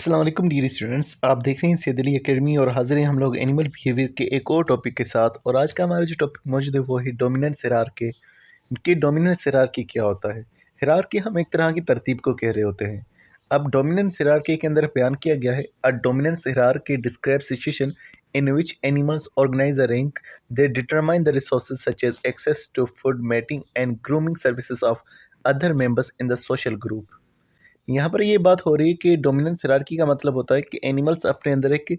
अस्सलाम वालेकुम dear students, आप देख रहे हैं सैयद अली एकेडमी और हाजिर हैं हम लोग एनिमल बिहेवियर के एक और टॉपिक के साथ। और आज का हमारा जो टॉपिक मौजूद है वो है डोमिनेंस हिरार्की कि डोमिनेंस हिरार्की क्या होता है। हिरार्की हम एक तरह की तरतीब को कह रहे होते हैं। अब डोमिनेंस हिरार्की के अंदर बयान किया गया है, a dominance hierarchy describe situation in which animals organise a rank they determine the resources such as access to food, mating and grooming services of other members in the social group. यहाँ पर ये बात हो रही है कि dominance hierarchy का मतलब होता है कि एनिमल्स अपने अंदर एक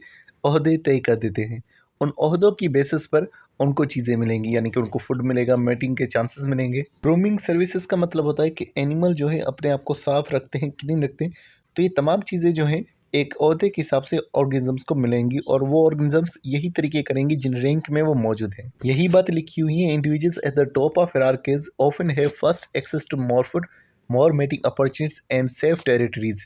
ओहदे तय कर देते हैं। उन ओहदों की बेसिस पर उनको चीज़ें मिलेंगी, यानी कि उनको फूड मिलेगा, मेटिंग के चांसेस मिलेंगे। ग्रूमिंग सर्विसेज का मतलब होता है कि एनिमल जो है अपने आप को साफ रखते हैं, क्लीन रखते हैं। तो ये तमाम चीज़ें जो हैं एक ओहदे के हिसाब से ऑर्गेनिजम्स को मिलेंगी और वो ऑर्गेनिजम्स यही तरीके करेंगी जिन रैंक में वो मौजूद हैं। यही बात लिखी हुई है, individuals at the top of hierarchies often have first access to more food, more mating opportunities and safe territories.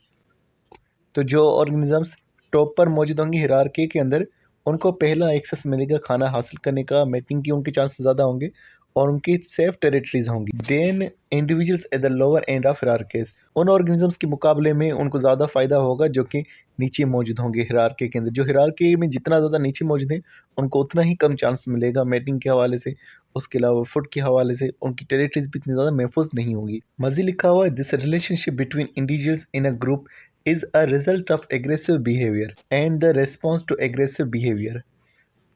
तो जो ऑर्गेनिजम्स टॉप पर मौजूद होंगे हिरार्की के अंदर, उनको पहला एक्सेस मिलेगा खाना हासिल करने का, मेटिंग की उनके चांसेस ज़्यादा होंगे और उनकी सेफ टेरिटरीज होंगी। Then individuals at the lower end of hierarchies, उन ऑर्गेनिजम्स के मुकाबले में उनको ज़्यादा फ़ायदा होगा जो कि नीचे मौजूद होंगे हिरार्की के अंदर। जो हिरार्की में जितना ज़्यादा नीचे मौजूद हैं उनको उतना ही कम चांस मिलेगा मेटिंग के हवाले से, उसके अलावा फूड के हवाले से उनकी टेरिटरीज भी इतनी ज़्यादा महफूज नहीं होंगी। मज़ीद लिखा हुआ है, this relationship between individuals in a group is a result of aggressive behavior and the response to aggressive behavior।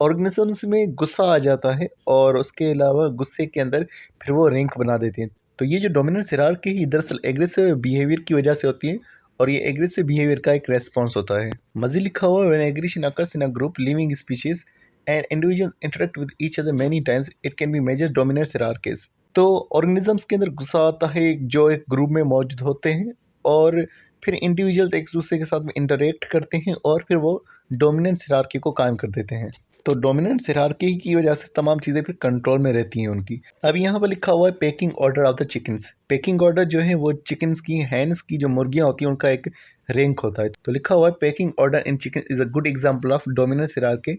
Organisms में गुस्सा आ जाता है और उसके अलावा गुस्से के अंदर फिर वो रैंक बना देते हैं। तो ये जो डोमिनेंस हिरार्की है दरअसल एग्रेसिव बिहेवियर की वजह से होती है और ये एग्रेसिव बिहेवियर का एक रेस्पॉन्स होता है। मज़ीद लिखा हुआ है, when aggression occurs in a group living species and individuals interact with each other many times it can be major dominance hierarchies. तो ऑर्गेनिजम्स के अंदर गुस्सा आता है जो एक ग्रुप में मौजूद होते हैं और फिर इंडिविजुअल्स एक दूसरे के साथ में इंटरेक्ट करते हैं और फिर वो डोमिनेंस हिरार्की को कायम कर देते हैं। तो डोमिनेंस हिरार्की की वजह से तमाम चीज़ें फिर कंट्रोल में रहती हैं उनकी। अब यहाँ पर लिखा हुआ है packing order of the chickens. Packing order जो है वो चिकन्स की, हैंस की जो मुर्गियाँ होती हैं उनका एक रैंक होता है। तो लिखा हुआ है packing order in chicken is a good example of dominance hierarchy.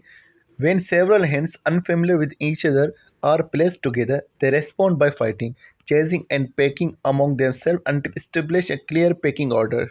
When several hens unfamiliar with each other are placed together, they respond by fighting, chasing and pecking among themselves until establish a clear pecking order।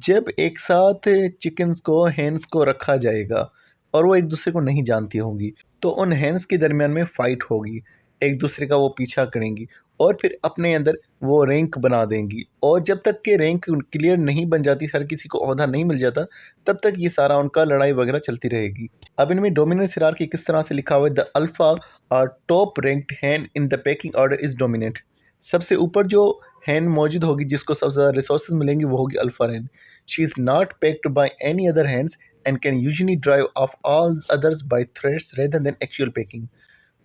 जब एक साथ chickens को, hence को रखा जाएगा और वो एक दूसरे को नहीं जानती होंगी, तो उन हैंस के दरमियान में फ़ाइट होगी, एक दूसरे का वो पीछा करेंगी और फिर अपने अंदर वो रैंक बना देंगी। और जब तक के रैंक क्लियर नहीं बन जाती, हर किसी को ओहदा नहीं मिल जाता, तब तक ये सारा उनका लड़ाई वगैरह चलती रहेगी। अब इनमें डोमिनेंस हिरार्की किस तरह से लिखा हुआ है, the alpha or top ranked hen in the pecking order is dominant. सबसे ऊपर जो हैन मौजूद होगी जिसको सबसे ज़्यादा रिसोर्सेज मिलेंगी वो होगी alpha hen. She is not pecked by any other hens and can usually drive off all others by threats rather than actual pecking.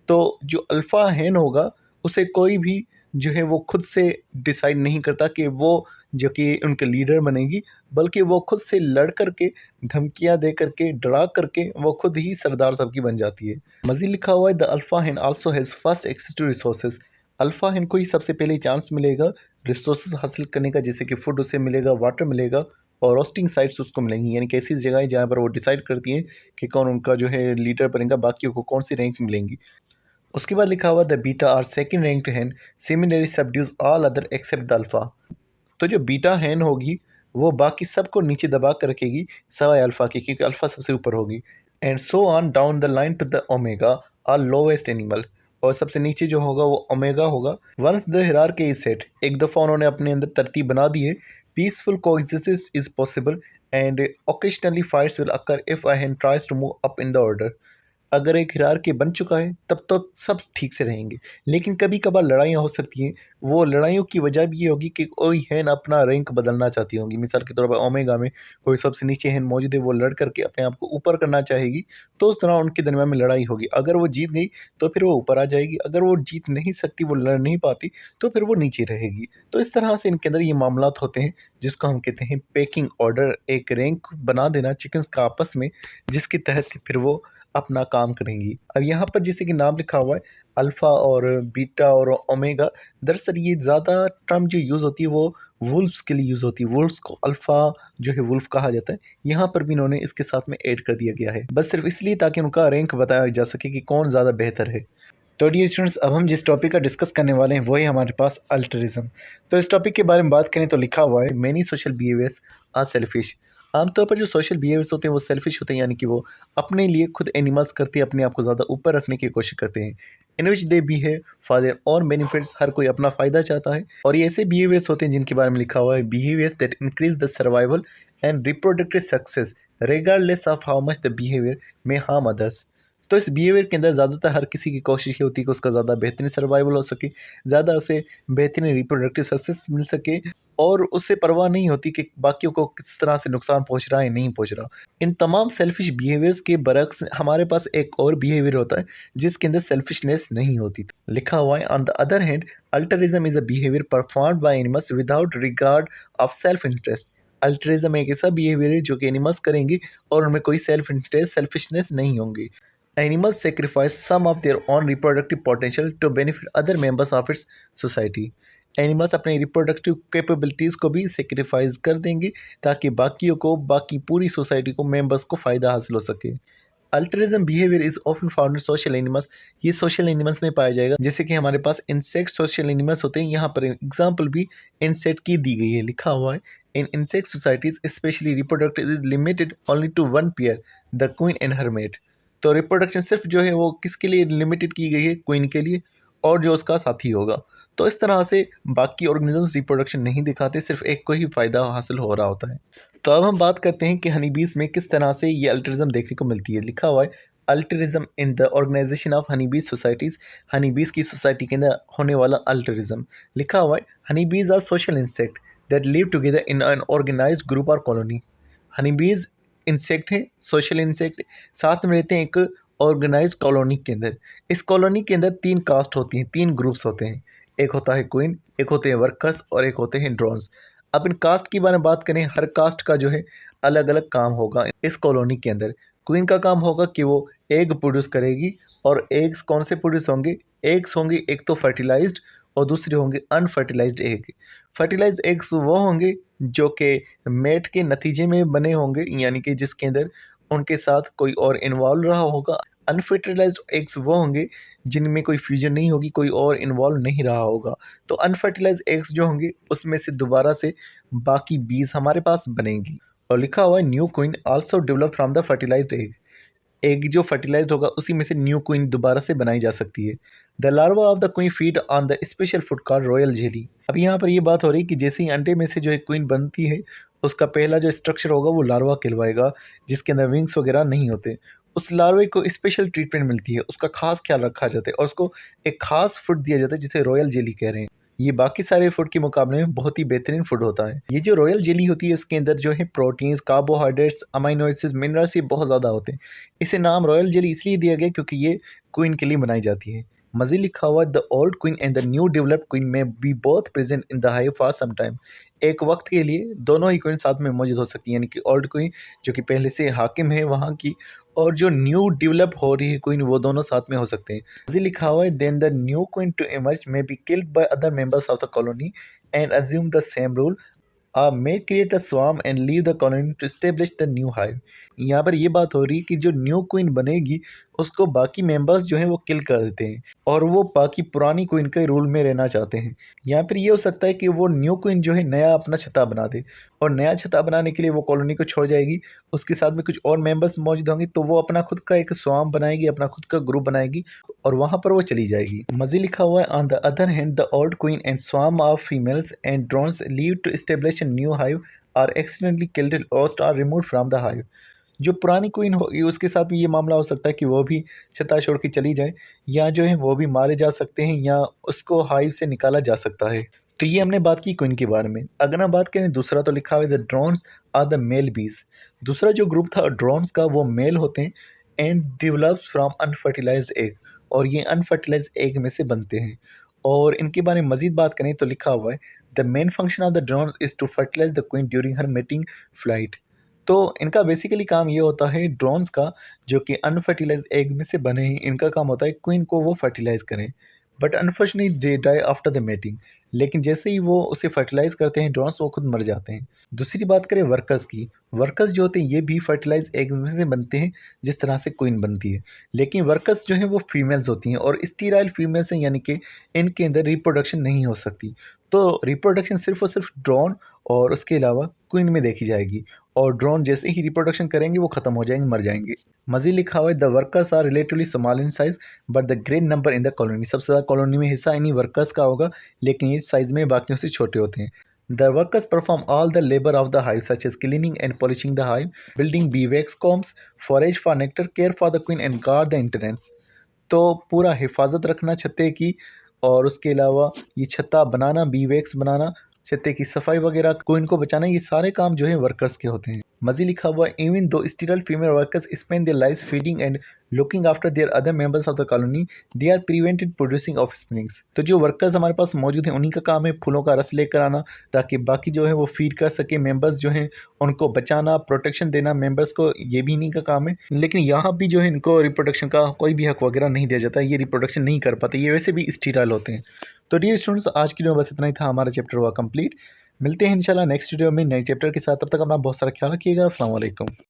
तो जो अल्फ़ा हैन होगा उसे कोई भी जो है वो खुद से डिसाइड नहीं करता कि वो जो कि उनके लीडर बनेगी, बल्कि वो खुद से लड़ करके, धमकियाँ दे करके, डरा करके वो खुद ही सरदार सबकी बन जाती है। मज़ीद लिखा हुआ है, the alpha hen also has first access to resources. Alpha hen को ही सबसे पहले चांस मिलेगा रिसोर्सेज हासिल करने का, जैसे कि फूड उसे मिलेगा, वाटर मिलेगा और रोस्टिंग साइट्स उसको मिलेंगी, यानी कि ऐसी जगह जहाँ पर वो डिसाइड करती हैं कि कौन उनका जो है लीडर बनेगा, बाकियों को कौन सी रैंक मिलेंगी। उसके बाद लिखा हुआ the beta are second ranked hen similarly subdues all other except the alpha. तो जो बीटा हैन होगी वो बाकी सबको नीचे दबा कर रखेगी सवाए अल्फा के, क्योंकि अल्फा सबसे ऊपर होगी। And so on down the line to the omega or lowest animal, और सबसे नीचे जो होगा वो ओमेगा होगा। Once the hierarchy is set, एक दफ़ा उन्होंने अपने अंदर तरतीब बना दी है, peaceful coexistence is possible and occasionally fights will occur if a hen tries to move up in the order. अगर एक हिरार्की बन चुका है तब तो सब ठीक से रहेंगे, लेकिन कभी कभार लड़ाइयाँ हो सकती हैं। वो लड़ाइयों की वजह भी ये होगी कि कोई हैन अपना रैंक बदलना चाहती होंगी। मिसाल के तौर पर ओमेगा में कोई सबसे नीचे हैन मौजूद है, वो लड़ करके अपने आप को ऊपर करना चाहेगी, तो उस दौरान उनके दरमियान में लड़ाई होगी। अगर वो जीत गई तो फिर वो ऊपर आ जाएगी, अगर वो जीत नहीं सकती, वो लड़ नहीं पाती, तो फिर वो नीचे रहेगी। तो इस तरह से इनके अंदर ये मामलात होते हैं जिसको हम कहते हैं पेकिंग ऑर्डर, एक रैंक बना देना चिकन्स का आपस में, जिसके तहत फिर वो अपना काम करेंगी। अब यहाँ पर जैसे कि नाम लिखा हुआ है अल्फ़ा और बीटा और ओमेगा, दरअसल ये ज़्यादा टर्म जो यूज़ होती है वो वुल्फ्स के लिए यूज़ होती है। वुल्फ्स को अल्फ़ा जो है वुल्फ कहा जाता है, यहाँ पर भी इन्होंने इसके साथ में ऐड कर दिया गया है, बस सिर्फ इसलिए ताकि उनका रैंक बताया जा सके कि कौन ज़्यादा बेहतर है। तो डियर स्टूडेंट्स, अब हम जिस टॉपिक का डिस्कस करने वाले हैं वो है हमारे पास अल्टरिज्म। तो इस टॉपिक के बारे में बात करें तो लिखा हुआ है many social behaviours are selfish. आमतौर पर जो सोशल बिहेवियर्स होते हैं वो सेल्फिश होते हैं, यानी कि वो अपने लिए खुद एनिमल्स करते हैं, अपने आप को ज़्यादा ऊपर रखने की कोशिश करते हैं। In which they behave for their own benefits, हर कोई अपना फ़ायदा चाहता है। और ये ऐसे बिहेवियर्स होते हैं जिनके बारे में लिखा हुआ है, behaviours that increase the survival and reproductive success regardless of how much the behaviour में हार्म अदर्स। तो इस बिहेवियर के अंदर ज़्यादातर हर किसी की कोशिश ये होती है कि उसका ज़्यादा बेहतरीन सर्वाइवल हो सके, ज़्यादा उसे बेहतरीन रिप्रोडक्टिव सक्सेस मिल सके, और उससे परवाह नहीं होती कि बाकियों को किस तरह से नुकसान पहुंच रहा है, नहीं पहुंच रहा। इन तमाम सेल्फिश बिहेवियर्स के बरक्स हमारे पास एक और बिहेवियर होता है जिसके अंदर सेल्फिशनेस नहीं होती। लिखा हुआ है, on the other hand altruism is a behaviour performed by animals without regard of self interest. Altruism एक ऐसा बिहेवियर है जो कि एनिमल्स करेंगे और उनमें कोई सेल्फ इंटरेस्ट, सेल्फिशनेस नहीं होंगी। Animals sacrifice some of their own reproductive potential to benefit other members of its society. Animals अपनी रिप्रोडक्टिव कैपेबिलिटीज़ को भी सेक्रीफाइस कर देंगे ताकि बाकियों को, बाकी पूरी सोसाइटी को, मेंबर्स को फ़ायदा हासिल हो सके। Altruism behaviour is often found in social animals. ये सोशल एनिमल्स में पाया जाएगा, जैसे कि हमारे पास इंसेक्ट सोशल एनिमल्स होते हैं। यहाँ पर एग्जाम्पल भी इंसेक्ट की दी गई है। लिखा हुआ है, in insect societies specially reproductive is limited only to one pair, the queen and her mate. तो रिप्रोडक्शन सिर्फ जो है वो किसके लिए लिमिटेड की गई है? क्वीन के लिए और जो उसका साथी होगा। तो इस तरह से बाकी ऑर्गेनिजम्स रिप्रोडक्शन नहीं दिखाते, सिर्फ एक को ही फ़ायदा हासिल हो रहा होता है। तो अब हम बात करते हैं कि हनीबीज़ में किस तरह से ये अल्टरिज्म देखने को मिलती है। लिखा हुआ है, altruism in the organisation of honeybees societies. Honeybees की सोसाइटी के अंदर होने वाला अल्टरिज्म। लिखा हुआ है, honeybees are social insect that live together in an organised group और कॉलोनी। हनीबीज़ इंसेक्ट हैं, सोशल इंसेक्ट, साथ में रहते हैं एक ऑर्गेनाइज्ड कॉलोनी के अंदर। इस कॉलोनी के अंदर 3 कास्ट होती हैं, 3 ग्रुप्स होते हैं। एक होता है क्वीन, एक होते हैं वर्कर्स और एक होते हैं ड्रोन्स। अब इन कास्ट के बारे में बात करें, हर कास्ट का जो है अलग अलग काम होगा इस कॉलोनी के अंदर। क्वीन का काम होगा कि वो एग प्रोड्यूस करेगी, और एग्स कौन से प्रोड्यूस होंगे? एग्स होंगे एक तो फर्टिलाइज्ड और दूसरे होंगे अनफर्टिलाइज्ड एग। फर्टिलाइज्ड एग्स वो होंगे जो कि मेट के नतीजे में बने होंगे, यानी कि जिसके अंदर उनके साथ कोई और इन्वॉल्व रहा होगा। अनफर्टिलाइज्ड एग्स वो होंगे जिनमें कोई फ्यूजन नहीं होगी, कोई और इन्वॉल्व नहीं रहा होगा। तो अनफर्टिलाइज्ड एग्स जो होंगे उसमें से दोबारा से बाकी बीज हमारे पास बनेंगी। और लिखा हुआ है, new queen also develop from the fertilised egg. Egg जो फर्टिलाइज्ड होगा उसी में से न्यू क्वीन दोबारा से बनाई जा सकती है। The larva of the queen feed on the special food called royal jelly. अब यहाँ पर ये बात हो रही है कि जैसे ही अंडे में से जो एक क्वीन बनती है, उसका पहला जो स्ट्रक्चर होगा वो लार्वा कहलवाएगा, जिसके अंदर विंग्स वगैरह नहीं होते। उस लार्वे को स्पेशल ट्रीटमेंट मिलती है, उसका खास ख्याल रखा जाता है और उसको एक खास फूड दिया जाता है जिसे रॉयल जेली कह रहे हैं। ये बाकी सारे फूड के मुकाबले में बहुत ही बेहतरीन फूड होता है। ये जो रॉयल जेली होती है इसके अंदर जो है proteins, carbohydrates, amino acids, minerals ये बहुत ज़्यादा होते हैं। इसे नाम रॉयल जेली इसलिए दिया गया क्योंकि ये क्वीन के लिए बनाई जाती है। मज़ीद लिखा हुआ, the old queen and the new developed queen may be both present in the hive for some time. एक वक्त के लिए दोनों ही क्वीन साथ में मौजूद हो सकती है, यानी कि ओल्ड क्वीन जो कि पहले से हाकिम है वहाँ की, और जो न्यू डेवलप हो रही है क्वीन, वो दोनों साथ में हो सकते हैं। मज़ीद लिखा हुआ है, then the new queen to emerge may be killed by other members of the colony and assume the same rule may create a swarm and leave the colony to establish the new hive. यहाँ पर ये बात हो रही है कि जो new queen बनेगी उसको बाकी मेंबर्स जो हैं वो किल कर देते हैं और वो बाकी पुरानी क्वीन के रूल में रहना चाहते हैं। यहाँ पर ये हो सकता है कि वो न्यू क्वीन जो है नया अपना छता बना दे, और नया छता बनाने के लिए वो कॉलोनी को छोड़ जाएगी। उसके साथ में कुछ और मेंबर्स मौजूद होंगे तो वो अपना खुद का एक स्वार्म बनाएगी, अपना खुद का ग्रुप बनाएगी और वहाँ पर वो चली जाएगी। मज़ीद लिखा हुआ है, on the other hand the old queen and swarm of females and drones leave to establish a new hive are accidentally killed, lost or removed from the hive. जो पुरानी क्वीन होगी उसके साथ भी ये मामला हो सकता है कि वो भी छता छोड़ के चली जाए, या जो है वो भी मारे जा सकते हैं, या उसको हाइव से निकाला जा सकता है। तो ये हमने बात की क्वीन के बारे में। अगर हम बात करें दूसरा, तो लिखा हुआ है, the drones are the male bees. दूसरा जो ग्रुप था ड्रोन्स का वो मेल होते हैं and develops from unfertilised egg, और ये अनफर्टिलाइज्ड एग में से बनते हैं। और इनके बारे में मजीद बात करें तो लिखा हुआ है, the main function of the drones is to fertilise the queen during her mating flight. तो इनका बेसिकली काम ये होता है, ड्रोन्स का जो कि अनफर्टिलाइज एग में से बने हैं, इनका काम होता है क्वीन को वो फर्टिलाइज करें, but unfortunately they die after the mating. लेकिन जैसे ही वो उसे फर्टिलाइज करते हैं ड्रोन्स, वो खुद मर जाते हैं। दूसरी बात करें वर्कर्स की, वर्कर्स जो होते हैं ये भी फर्टिलाइज एग्स में से बनते हैं जिस तरह से क्वीन बनती है, लेकिन वर्कर्स जो हैं वो फीमेल्स होती हैं और स्टीराइल फीमेल्स हैं, यानी कि इनके अंदर रिप्रोडक्शन नहीं हो सकती। तो रिप्रोडक्शन सिर्फ और सिर्फ ड्रोन और उसके अलावा क्वीन में देखी जाएगी, और ड्रोन जैसे ही रिप्रोडक्शन करेंगे वो ख़त्म हो जाएंगे, मर जाएंगे। मज़ीद लिखा हुआ है the workers are relatively small in size but the great number in the colony. सबसे ज़्यादा कॉलोनी में हिस्सा इन्हीं वर्कर्स का होगा, लेकिन ये साइज़ में बाकियों से छोटे होते हैं। The workers perform all the labor of the hive, such as cleaning and polishing the hive, building beewax combs, forage for nectar, care for the queen, and guard the entrance. तो पूरा हिफाजत रखना छत्ते की, और उसके अलावा ये छत्ता बनाना, बीवैक्स बनाना, छत्ते की सफाई वगैरह, क्वीन को बचाना, ये सारे काम जो है वर्कर्स के होते हैं। मज़ीद लिखा हुआ even though sterile female workers spend their lives feeding and looking after their other members of the colony, they are prevented producing offsprings. तो जो वर्कर्स हमारे पास मौजूद हैं उन्हीं का काम है फूलों का रस लेकर आना, ताकि बाकी जो है वो फीड कर सके। मेंबर्स जो हैं उनको बचाना, प्रोटेक्शन देना मेंबर्स को, ये भी इन्हीं का काम है। लेकिन यहाँ भी जो है इनको रिप्रोडक्शन का कोई भी हक वगैरह नहीं दिया जाता, ये रिप्रोडक्शन नहीं कर पाते, ये वैसे भी स्टीराइल होते हैं। तो डियर स्टूडेंट्स, आज की वीडियो में बस इतना ही था, हमारा चैप्टर हुआ कंप्लीट। मिलते हैं इंशाल्लाह नेक्स्ट वीडियो में नए चैप्टर के साथ, तब तक अपना बहुत सारा ख्याल रखिएगा। अस्सलाम वालेकुम।